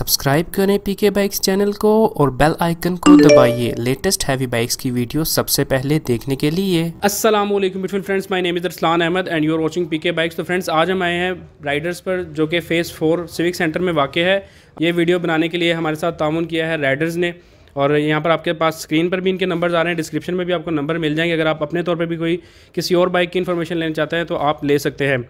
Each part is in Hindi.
सब्सक्राइब करें पीके बाइक्स चैनल को और बेल आइकन को दबाइए लेटेस्ट हैवी बाइक्स की वीडियो सबसे पहले देखने के लिए। अस्सलाम वालेकुम beautiful friends, my name is Raslan Ahmed and you are watching PK bikes. तो फ्रेंड्स, आज हम आए हैं राइडर्स पर, जो कि फेज़ 4 सिविक सेंटर में वाक़ है। ये वीडियो बनाने के लिए हमारे साथ ताउन किया है राइडर्स ने, और यहाँ पर आपके पास स्क्रीन पर भी इनके नंबर्स आ रहे हैं, डिस्क्रिप्शन में भी आपको नंबर मिल जाएंगे। अगर आप अपने तौर पर भी कोई किसी और बाइक की इन्फॉर्मेशन लेना चाहते हैं तो आप ले सकते हैं।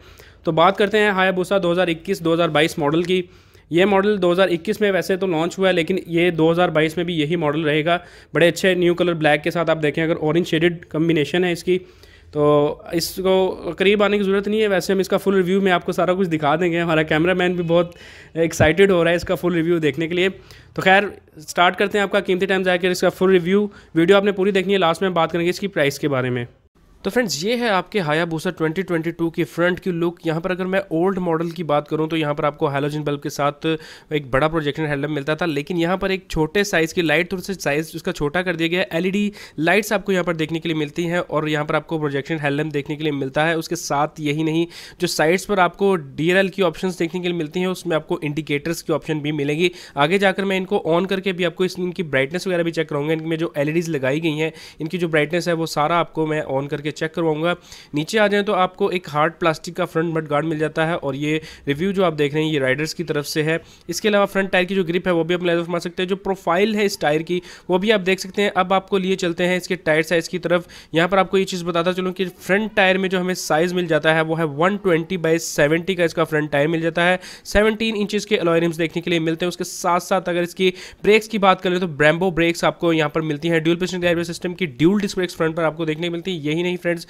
तो बात करते हैं हायाबुसा 2021-2022 मॉडल की। ये मॉडल 2021 में वैसे तो लॉन्च हुआ है, लेकिन ये 2022 में भी यही मॉडल रहेगा। बड़े अच्छे न्यू कलर ब्लैक के साथ आप देखें, अगर ऑरेंज शेडेड कम्बिनेशन है इसकी, तो इसको करीब आने की ज़रूरत नहीं है। वैसे हम इसका फुल रिव्यू में आपको सारा कुछ दिखा देंगे। हमारा कैमरामैन भी बहुत एक्साइटेड हो रहा है इसका फुल रिव्यू देखने के लिए। तो खैर स्टार्ट करते हैं आपका कीमती टाइम जाकर इसका फुल रिव्यू। वीडियो आपने पूरी देखनी है, लास्ट में बात करेंगे इसकी प्राइस के बारे में। तो फ्रेंड्स, ये है आपके हायाबुसा 2022 की फ्रंट की लुक। यहाँ पर अगर मैं ओल्ड मॉडल की बात करूँ तो यहाँ पर आपको हैलोजन बल्ब के साथ एक बड़ा प्रोजेक्शन हेडलैम्प मिलता था, लेकिन यहाँ पर एक छोटे साइज़ की लाइट, थोड़ा सा साइज़ उसका छोटा कर दिया गया है। एलईडी लाइट्स आपको यहाँ पर देखने के लिए मिलती हैं और यहाँ पर आपको प्रोजेक्शन हेडलैम्प देखने के लिए मिलता है। उसके साथ यही नहीं, जो साइड्स पर आपको डीएलएल की ऑप्शंस देखने के लिए मिलती हैं, उसमें आपको इंडिकेटर्स की ऑप्शन भी मिलेगी। आगे जाकर मैं इनको ऑन करके भी आपको इनकी ब्राइटनेस वगैरह भी चेक करूँगा। इनमें जो एलईडीज़ लगाई गई हैं, इनकी जो ब्राइटनेस है वो सारा आपको मैं ऑन करके चेक करवाऊँगा। नीचे आ जाएं तो आपको एक हार्ड प्लास्टिक का फ्रंट मड गार्ड मिल जाता है, और ये रिव्यू जो आप देख रहे हैं ये राइडर्स की तरफ से है। इसके अलावा फ्रंट टायर की जो ग्रिप है वो भी आप लेवल फरमा सकते हैं। जो प्रोफाइल है इस टायर की वो भी आप देख सकते हैं। अब आपको लिए चलते हैं इसके टायर साइज़ की तरफ। यहाँ पर आपको ये चीज़ बताता चलूँ कि फ्रंट टायर में जो हमें साइज़ मिल जाता है वो है 120/70 का इसका फ्रंट टायर मिल जाता है। 17 इंचज़ के अलॉय रिम्स देखने के लिए मिलते हैं। उसके साथ साथ अगर इसकी ब्रेक्स की बात करें तो ब्रेम्बो ब्रेक्स आपको यहाँ पर मिलती हैं। ड्यूल पिस्टन गियर सिस्टम की ड्यूल डिस्क ब्रेक्स फ्रंट पर आपको देखने को मिलती है। यही नहीं फ्रेंड्स,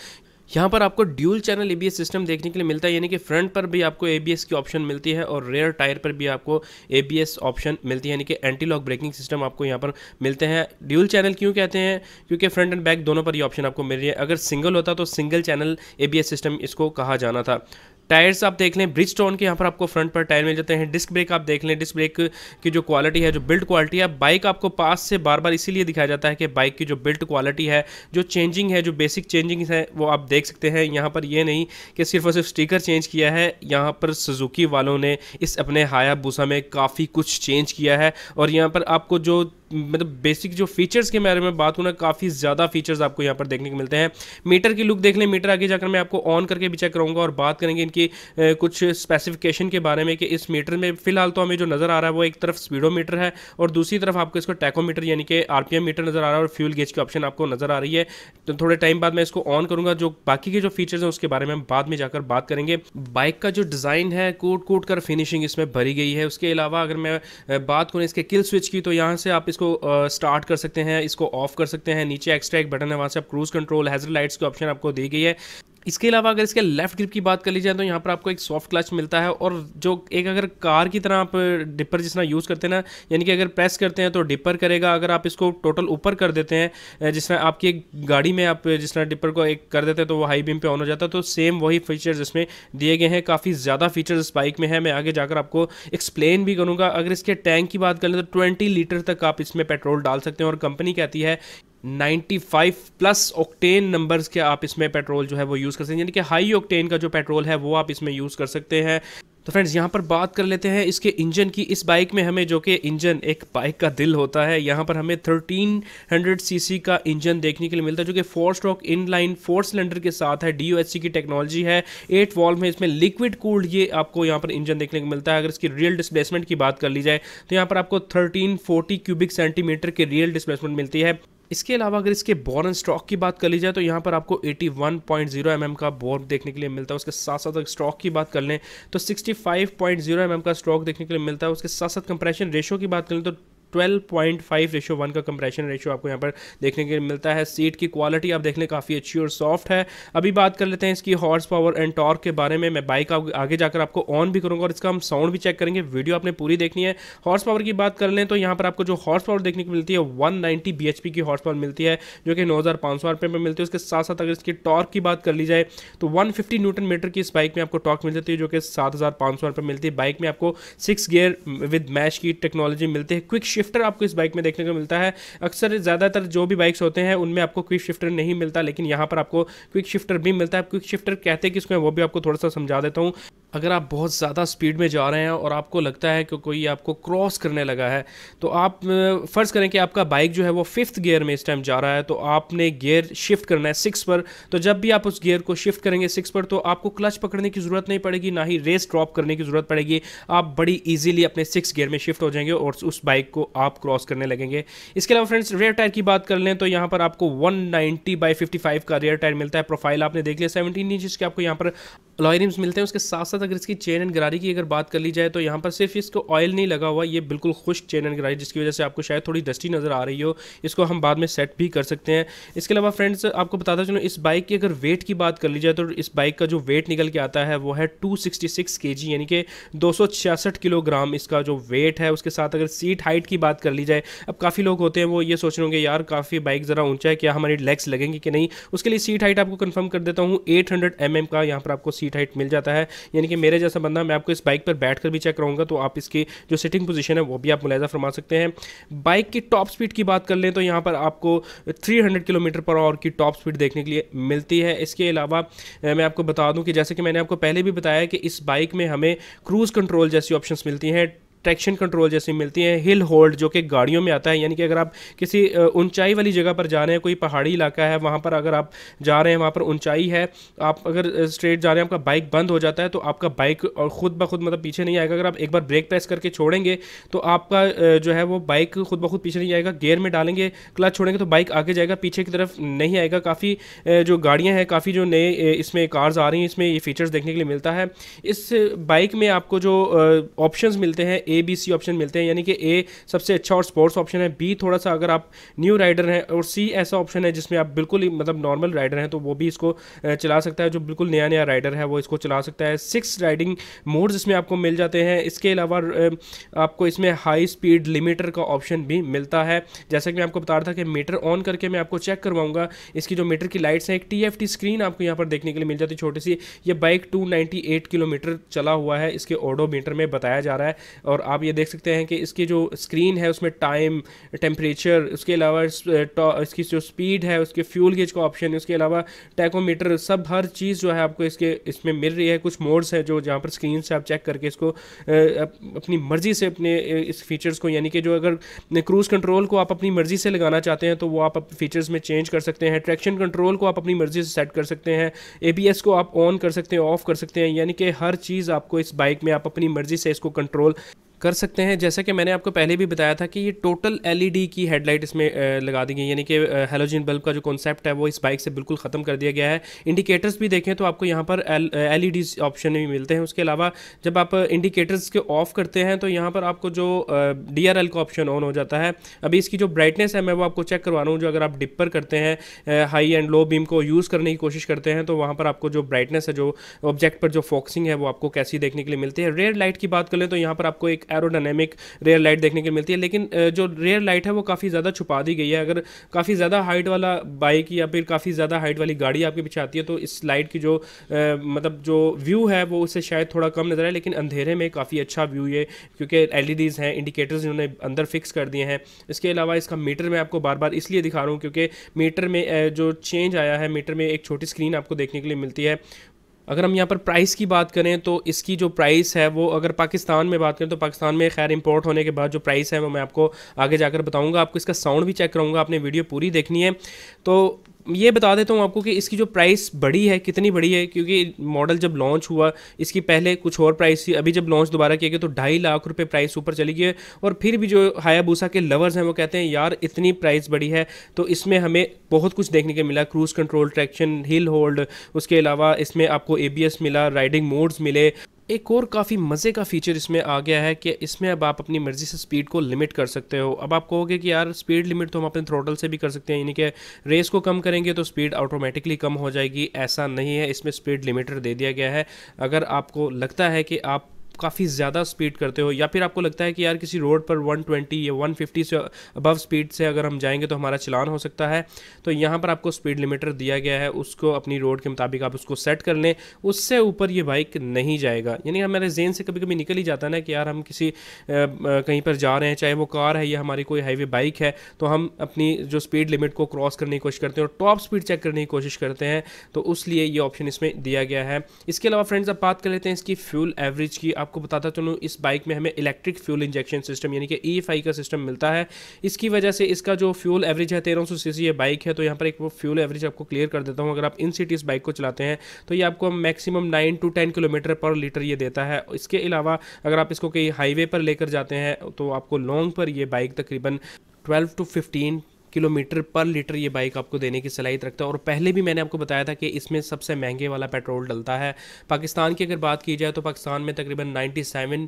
यहाँ पर आपको ड्यूल चैनल एबीएस सिस्टम देखने के लिए मिलता है, यानी कि फ्रंट पर भी आपको एबीएस की ऑप्शन मिलती है और रेयर टायर पर भी आपको एबीएस ऑप्शन मिलती है, यानी कि एंटी लॉक ब्रेकिंग सिस्टम आपको यहाँ पर मिलते हैं। ड्यूल चैनल क्यों कहते हैं? क्योंकि फ्रंट एंड बैक दोनों पर ये ऑप्शन आपको मिल रही है। अगर सिंगल होता तो सिंगल चैनल एबीएस सिस्टम इसको कहा जाना था। टायर्स आप देख लें, ब्रिजस्टोन के यहाँ पर आपको फ्रंट पर टायर मिल जाते हैं। डिस्क ब्रेक आप देख लें, डिस्क ब्रेक की जो क्वालिटी है, जो बिल्ड क्वालिटी है, बाइक आपको पास से बार बार इसीलिए दिखाया जाता है कि बाइक की जो बिल्ड क्वालिटी है, जो चेंजिंग है, जो बेसिक चेंजिंग है वो आप देख सकते हैं। यहाँ पर ये नहीं कि सिर्फ और सिर्फ स्टिकर चेंज किया है, यहाँ पर सुजुकी वालों ने इस अपने हायाबुसा में काफ़ी कुछ चेंज किया है। और यहाँ पर आपको जो मतलब बेसिक जो फीचर्स के बारे में बात होना, काफ़ी ज़्यादा फीचर्स आपको यहाँ पर देखने को मिलते हैं। मीटर की लुक देख लें, मीटर आगे जाकर मैं आपको ऑन करके भी चेक करूँगा और बात करेंगे इनकी कुछ स्पेसिफिकेशन के बारे में कि इस मीटर में फ़िलहाल तो हमें जो नज़र आ रहा है वो एक तरफ स्पीडोमीटर है और दूसरी तरफ आपको इसको टैकोमीटर यानी कि आरपीएम मीटर नज़र आ रहा है और फ्यूल गेज की ऑप्शन आपको नज़र आ रही है। तो थोड़े टाइम बाद मैं इसको ऑन करूँगा। जो बाकी के जो फीचर्स हैं उसके बारे में हम बाद में जाकर बात करेंगे। बाइक का जो डिज़ाइन है, कूट कूट कर फिनिशिंग इसमें भरी गई है। उसके अलावा अगर मैं बात करूँ इसके किल स्विच की, तो यहाँ से आप इसको स्टार्ट कर सकते हैं, इसको ऑफ कर सकते हैं। नीचे एक्स्ट्रा एक बटन है, वहाँ से आप क्रूज कंट्रोल, हैजर्ड लाइट्स की ऑप्शन आपको दी गई है। इसके अलावा अगर इसके लेफ्ट ग्रिप की बात कर ली जाए तो यहाँ पर आपको एक सॉफ्ट क्लच मिलता है, और जो एक अगर कार की तरह आप डिपर जिस तरह यूज़ करते हैं ना, यानी कि अगर प्रेस करते हैं तो डिपर करेगा। अगर आप इसको टोटल ऊपर कर देते हैं, जिस तरह आपकी एक गाड़ी में आप जिस तरह डिपर को एक कर देते हैं तो वो हाई बीम पे ऑन हो जाता है, तो सेम वही फीचर्स इसमें दिए गए हैं। काफ़ी ज़्यादा फीचर्स इस बाइक में है, मैं आगे जाकर आपको एक्सप्लेन भी करूँगा। अगर इसके टैंक की बात कर लें तो 20 लीटर तक आप इसमें पेट्रोल डाल सकते हैं, और कंपनी कहती है 95+ ऑक्टेन नंबर्स के आप इसमें पेट्रोल जो है वो यूज़ कर सकते हैं, यानी कि हाई ऑक्टेन का जो पेट्रोल है वो आप इसमें यूज़ कर सकते हैं। तो फ्रेंड्स, यहाँ पर बात कर लेते हैं इसके इंजन की। इस बाइक में हमें, जो कि इंजन एक बाइक का दिल होता है, यहाँ पर हमें 1300 सीसी का इंजन देखने के लिए मिलता है, जो कि 4 स्ट्रोक इनलाइन 4 सिलेंडर के साथ है। DOHC की टेक्नोलॉजी है। 8 वॉल्व में इसमें लिक्विड कूल्ड ये आपको यहाँ पर इंजन देखने को मिलता है। अगर इसकी रियल डिस्प्लेसमेंट की बात कर ली जाए तो यहाँ पर आपको 1340 क्यूबिक सेंटीमीटर की रियल डिस्प्लेसमेंट मिलती है। इसके अलावा अगर इसके बोर एंड स्ट्रोक की बात कर ली जाए तो यहाँ पर आपको 81.0 mm का बोर देखने के लिए मिलता है। उसके साथ साथ अगर स्ट्रोक की बात कर लें तो 65.0 mm का स्ट्रोक देखने के लिए मिलता है। उसके साथ साथ कंप्रेशन रेशो की बात करें तो 12.5:1 का कंप्रेशन रेशियो आपको यहाँ पर देखने के लिए मिलता है। सीट की क्वालिटी आप देख लें, काफ़ी अच्छी और सॉफ्ट है। अभी बात कर लेते हैं इसकी हॉर्स पावर एंड टॉर्क के बारे में। मैं बाइक आगे जाकर आपको ऑन भी करूँगा और इसका हम साउंड भी चेक करेंगे। वीडियो आपने पूरी देखनी है। हॉर्स पावर की बात कर लें तो यहाँ पर आपको जो हॉर्स पावर देखने को मिलती है 190 bhp की हॉर्स पावर मिलती है, जो कि 9500 आरपीएम में मिलती है। उसके साथ साथ अगर इसकी टॉर्क की बात कर ली जाए तो 150 न्यूटन मीटर की इस बाइक में आपको टॉर्क मिल जाती है, जो कि 7500 आरपीएम मिलती है। बाइक में आपको 6 गियर विद मैश की टेक्नोलॉजी मिलती है। क्विक शिफ्टर आपको इस बाइक में देखने को मिलता है। अक्सर ज़्यादातर जो भी बाइक्स होते हैं उनमें आपको क्विक शिफ्टर नहीं मिलता, लेकिन यहाँ पर आपको क्विक शिफ्टर भी मिलता है। क्विक शिफ्टर कहते हैं कि इसमें वो भी आपको थोड़ा सा समझा देता हूँ। अगर आप बहुत ज़्यादा स्पीड में जा रहे हैं और आपको लगता है कि कोई आपको क्रॉस करने लगा है, तो आप फ़र्ज़ करें कि आपका बाइक जो है वो 5th गियर में इस टाइम जा रहा है, तो आपने गियर शिफ्ट करना है 6 पर। तो जब भी आप उस गियर को शिफ्ट करेंगे 6 पर, तो आपको क्लच पकड़ने की ज़रूरत नहीं पड़ेगी, ना ही रेस ड्रॉप करने की ज़रूरत पड़ेगी। आप बड़ी ईजीली अपने 6 गियर में शिफ्ट हो जाएंगे और उस बाइक को आप क्रॉस करने लगेंगे। इसके अलावा फ्रेंड्स, रेयर टायर की बात कर लें तो यहाँ पर आपको 190/55 का रेयर टायर मिलता है। प्रोफाइल आपने देख लिया, 17 इंच के आपको यहाँ पर अलॉय रिम्स मिलते हैं। उसके साथ साथ अगर इसकी चेन एंड गरारी की अगर बात कर ली जाए, तो यहाँ पर सिर्फ इसको ऑयल नहीं लगा हुआ, ये बिल्कुल खुश्क चेन एंड गरारी, जिसकी वजह से आपको शायद थोड़ी डस्टी नज़र आ रही हो। इसको हम बाद में सेट भी कर सकते हैं। इसके अलावा फ्रेंड्स, आपको बताता चलो, इस बाइक की अगर वेट की बात कर ली जाए, तो इस बाइक का जो वेट निकल के आता है वो है 266 kg, यानी कि 266 किलोग्राम इसका जो वेट है। उसके साथ अगर सीट हाइट की बात कर ली जाए, अब काफ़ी लोग होते हैं वो ये सोच रहे होंगे, यार काफ़ी बाइक ज़रा ऊंचा है, क्या हमारी लेग्स लगेंगे कि नहीं। उसके लिए सीट हाइट आपको कंफर्म कर देता हूँ, 800 mm का यहाँ पर आपको सीट हाइट मिल जाता है। यानी कि मेरे जैसा बंदा, मैं आपको इस बाइक पर बैठकर भी चेक कराऊंगा, तो आप इसकी जो सिटिंग पोजीशन है वो भी आप मुलाहिजा फरमा सकते हैं। बाइक की टॉप स्पीड की बात कर लें तो यहाँ पर आपको 300 किलोमीटर/आवर की टॉप स्पीड देखने के लिए मिलती है। इसके अलावा मैं आपको बता दूं कि जैसे कि मैंने आपको पहले भी बताया कि इस बाइक में हमें क्रूज़ कंट्रोल जैसी ऑप्शंस मिलती हैं, ट्रैक्शन कंट्रोल जैसी मिलती हैं, हिल होल्ड जो कि गाड़ियों में आता है। यानी कि अगर आप किसी ऊंचाई वाली जगह पर जा रहे हैं, कोई पहाड़ी इलाका है, वहाँ पर अगर आप जा रहे हैं, वहाँ पर ऊंचाई है, आप अगर स्ट्रेट जा रहे हैं, आपका बाइक बंद हो जाता है, तो आपका बाइक और खुद ब खुद मतलब पीछे नहीं आएगा। अगर आप एक बार ब्रेक प्रेस करके छोड़ेंगे, तो आपका जो है वो बाइक खुद ब खुद पीछे नहीं आएगा। गियर में डालेंगे, क्लच छोड़ेंगे, तो बाइक आगे जाएगा, पीछे की तरफ नहीं आएगा। काफ़ी जो गाड़ियाँ हैं, काफ़ी जो नए इसमें कार्स आ रही हैं, इसमें ये फीचर्स देखने के लिए मिलता है। इस बाइक में आपको जो ऑप्शंस मिलते हैं, ABC ऑप्शन मिलते हैं, यानी कि ए सबसे अच्छा और स्पोर्ट्स ऑप्शन है, बी थोड़ा सा अगर आप न्यू राइडर हैं, और सी ऐसा ऑप्शन है जिसमें आप बिल्कुल ही मतलब नॉर्मल राइडर हैं, तो वो भी इसको चला सकता है। जो बिल्कुल नया राइडर है वो इसको चला सकता है। 6 राइडिंग मोड्स इसमें आपको मिल जाते हैं। इसके अलावा आपको इसमें हाई स्पीड लिमिटर का ऑप्शन भी मिलता है। जैसा कि मैं आपको बता रहा था कि मीटर ऑन करके मैं आपको चेक करवाऊंगा। इसकी जो मीटर की लाइट्स हैं, एक TFT स्क्रीन आपको यहाँ पर देखने के लिए मिल जाती है छोटी सी। ये बाइक 298 किलोमीटर चला हुआ है, इसके ओडोमीटर में बताया जा रहा है। और आप ये देख सकते हैं कि इसकी जो स्क्रीन है उसमें टाइम, टेम्परेचर, उसके अलावा इसकी जो स्पीड है, उसके फ्यूल गेज का ऑप्शन है, उसके अलावा टैकोमीटर, सब हर चीज़ जो है आपको इसमें मिल रही है। कुछ मोड्स है जो जहाँ पर स्क्रीन से आप चेक करके इसको अपनी मर्ज़ी से अपने इस फीचर्स को, यानी कि जो अगर क्रूज़ कंट्रोल को आप अपनी मर्ज़ी से लगाना चाहते हैं तो वो आप फीचर्स में चेंज कर सकते हैं। ट्रैक्शन कंट्रोल को आप अपनी मर्ज़ी से सेट कर सकते हैं। ABS को आप ऑन कर सकते हैं, ऑफ कर सकते हैं, यानी कि हर चीज़ आपको इस बाइक में आप अपनी मर्ज़ी से इसको कंट्रोल कर सकते हैं। जैसा कि मैंने आपको पहले भी बताया था कि ये टोटल LED की हेडलाइट इसमें लगा दी गई, यानी कि हैलोजन बल्ब का जो कॉन्सेप्ट है वो इस बाइक से बिल्कुल ख़त्म कर दिया गया है। इंडिकेटर्स भी देखें तो आपको यहाँ पर LEDs ऑप्शन भी मिलते हैं। उसके अलावा जब आप इंडिकेटर्स के ऑफ करते हैं तो यहाँ पर आपको जो DRL का ऑप्शन ऑन हो जाता है। अभी इसकी जो ब्राइटनेस है मैं वो आपको चेक करवा रहा हूँ। जो अगर आप डिपर करते हैं, हाई एंड लो बीम को यूज़ करने की कोशिश करते हैं, तो वहाँ पर आपको जो ब्राइटनेस है, जो ऑब्जेक्ट पर जो फोकसिंग है, वो आपको कैसी देखने के लिए मिलती है। रेयर लाइट की बात कर लें तो यहाँ पर आपको एक एरोडायनेमिक रेयर लाइट देखने को मिलती है, लेकिन जो रेयर लाइट है वो काफ़ी ज़्यादा छुपा दी गई है। अगर काफ़ी ज़्यादा हाइट वाला बाइक या फिर काफ़ी ज़्यादा हाइट वाली गाड़ी आपके पीछे आती है तो इस लाइट की जो मतलब जो व्यू है वो उससे शायद थोड़ा कम नज़र आए, लेकिन अंधेरे में काफ़ी अच्छा व्यू है, क्योंकि LEDs हैं, इंडिकेटर्स इन्होंने अंदर फिक्स कर दिए हैं। इसके अलावा इसका मीटर मैं आपको बार बार इसलिए दिखा रहा हूँ क्योंकि मीटर में जो चेंज आया है, मीटर में एक छोटी स्क्रीन आपको देखने के लिए मिलती है। अगर हम यहाँ पर प्राइस की बात करें तो इसकी जो प्राइस है वो, अगर पाकिस्तान में बात करें तो पाकिस्तान में खैर इंपोर्ट होने के बाद जो प्राइस है वो मैं आपको आगे जाकर बताऊंगा। आपको इसका साउंड भी चेक कराऊंगा, आपने वीडियो पूरी देखनी है। तो ये बता देता हूँ आपको कि इसकी जो प्राइस बड़ी है, कितनी बड़ी है, क्योंकि मॉडल जब लॉन्च हुआ इसकी पहले कुछ और प्राइस थी, अभी जब लॉन्च दोबारा किया गया तो 2.5 लाख रुपए प्राइस ऊपर चली गई है। और फिर भी जो हायाबुसा के लवर्स हैं वो कहते हैं यार इतनी प्राइस बड़ी है, तो इसमें हमें बहुत कुछ देखने को मिला। Cruise control, traction, hill hold, उसके अलावा इसमें आपको ABS मिला, राइडिंग मोड्स मिले। एक और काफ़ी मज़े का फीचर इसमें आ गया है कि इसमें अब आप अपनी मर्ज़ी से स्पीड को लिमिट कर सकते हो। अब आप कहोगे कि यार स्पीड लिमिट तो हम अपने थ्रोटल से भी कर सकते हैं, यानी कि रेस को कम करेंगे तो स्पीड ऑटोमेटिकली कम हो जाएगी। ऐसा नहीं है, इसमें स्पीड लिमिटर दे दिया गया है। अगर आपको लगता है कि आप काफ़ी ज़्यादा स्पीड करते हो, या फिर आपको लगता है कि यार किसी रोड पर 120 या 150 से अबव स्पीड से अगर हम जाएंगे तो हमारा चलान हो सकता है, तो यहाँ पर आपको स्पीड लिमिटर दिया गया है, उसको अपनी रोड के मुताबिक आप उसको सेट कर लें, उससे ऊपर ये बाइक नहीं जाएगा। यानी हमारे जेहन से कभी कभी निकल ही जाता है ना कि यार हम किसी कहीं पर जा रहे हैं, चाहे वो कार है या हमारी कोई हाईवे बाइक है, तो हम अपनी जो स्पीड लिमिट को क्रॉस करने की कोशिश करते हैं और टॉप स्पीड चेक करने की कोशिश करते हैं, तो उसलिए ये ऑप्शन इसमें दिया गया है। इसके अलावा फ्रेंड्स अब बात कर लेते हैं इसकी फ्यूल एवरेज की। आपको बताता चलूँ इस बाइक में हमें इलेक्ट्रिक फ्यूल इंजेक्शन सिस्टम यानी कि EFI का सिस्टम मिलता है। इसकी वजह से इसका जो फ्यूल एवरेज है 1300 सीसी ये बाइक है, तो यहाँ पर एक वो फ्यूल एवरेज आपको क्लियर कर देता हूँ। अगर आप इन सिटी इस बाइक को चलाते हैं तो ये आपको मैक्सिमम 9 to 10 किलोमीटर पर लीटर ये देता है। इसके अलावा अगर आप इसको कहीं हाईवे पर लेकर जाते हैं तो आपको लॉन्ग पर ये बाइक तकरीबन 12 to 15 किलोमीटर पर लीटर ये बाइक आपको देने की सलाहियत रखता है। और पहले भी मैंने आपको बताया था कि इसमें सबसे महंगे वाला पेट्रोल डलता है। पाकिस्तान की अगर बात की जाए तो पाकिस्तान में तकरीबन 97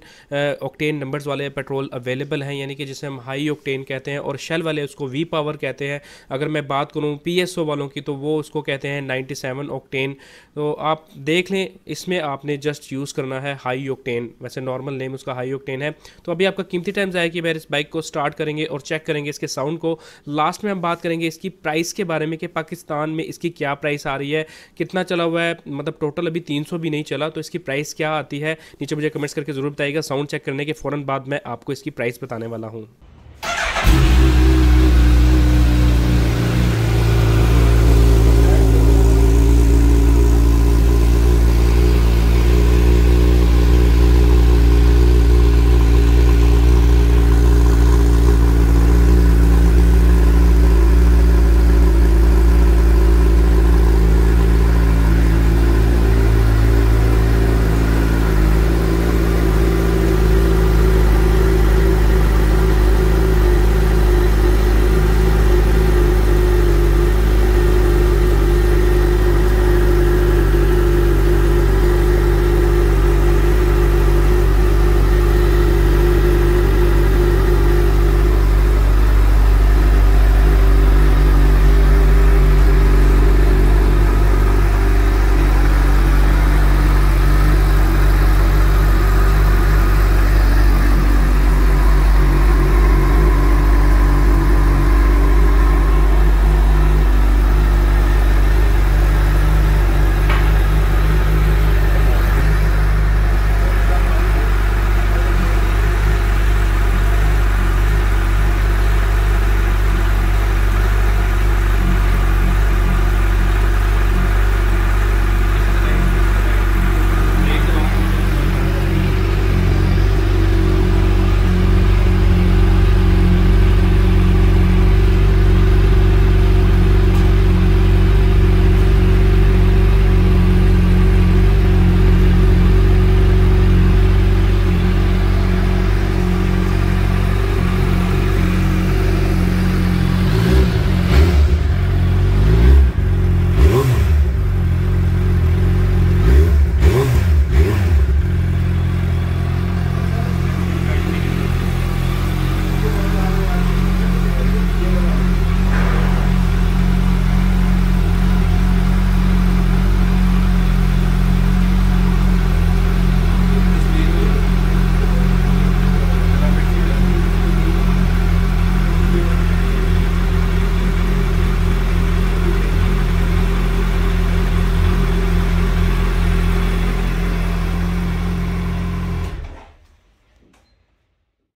ऑक्टेन नंबर्स वाले पेट्रोल अवेलेबल हैं, यानी कि जिसे हम हाई ऑक्टेन कहते हैं, और शेल वाले उसको वी पावर कहते हैं। अगर मैं बात करूँ PSO वालों की तो वो उसको कहते हैं 97 ऑक्टेन। तो आप देख लें, इसमें आपने जस्ट यूज़ करना है हाई ऑक्टेन, वैसे नॉर्मल नेम उसका हाई ऑक्टेन है। तो अभी आपका कीमती टाइम आया कि मैं इस बाइक को स्टार्ट करेंगे और चेक करेंगे इसके साउंड को। लास्ट में हम बात करेंगे इसकी प्राइस के बारे में कि पाकिस्तान में इसकी क्या प्राइस आ रही है, कितना चला हुआ है, मतलब टोटल अभी 300 भी नहीं चला, तो इसकी प्राइस क्या आती है नीचे मुझे कमेंट्स करके ज़रूर बताइएगा। साउंड चेक करने के फ़ौरन बाद मैं आपको इसकी प्राइस बताने वाला हूँ।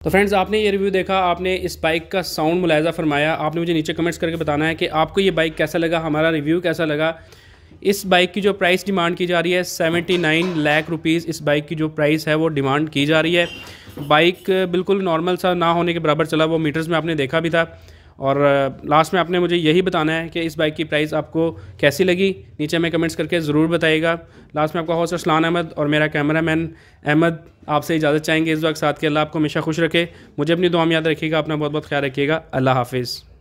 तो फ्रेंड्स आपने ये रिव्यू देखा, आपने इस बाइक का साउंड मुलायजा फरमाया, आपने मुझे नीचे कमेंट्स करके बताना है कि आपको ये बाइक कैसा लगा, हमारा रिव्यू कैसा लगा। इस बाइक की जो प्राइस डिमांड की जा रही है 79 लाख रुपीज़, इस बाइक की जो प्राइस है वो डिमांड की जा रही है। बाइक बिल्कुल नॉर्मल सा ना होने के बराबर चला, वो मीटर्स में आपने देखा भी था। और लास्ट में आपने मुझे यही बताना है कि इस बाइक की प्राइस आपको कैसी लगी, नीचे में कमेंट्स करके ज़रूर बताइएगा। लास्ट में आपका होस्ट रसलान अहमद और मेरा कैमरामैन अहमद आपसे इजाज़त चाहेंगे इस वक्त। साथ के अल्लाह आपको हमेशा खुश रखे, मुझे अपनी दुआ में याद रखिएगा, अपना बहुत बहुत ख्याल रखिएगा। अल्लाह हाफिज़।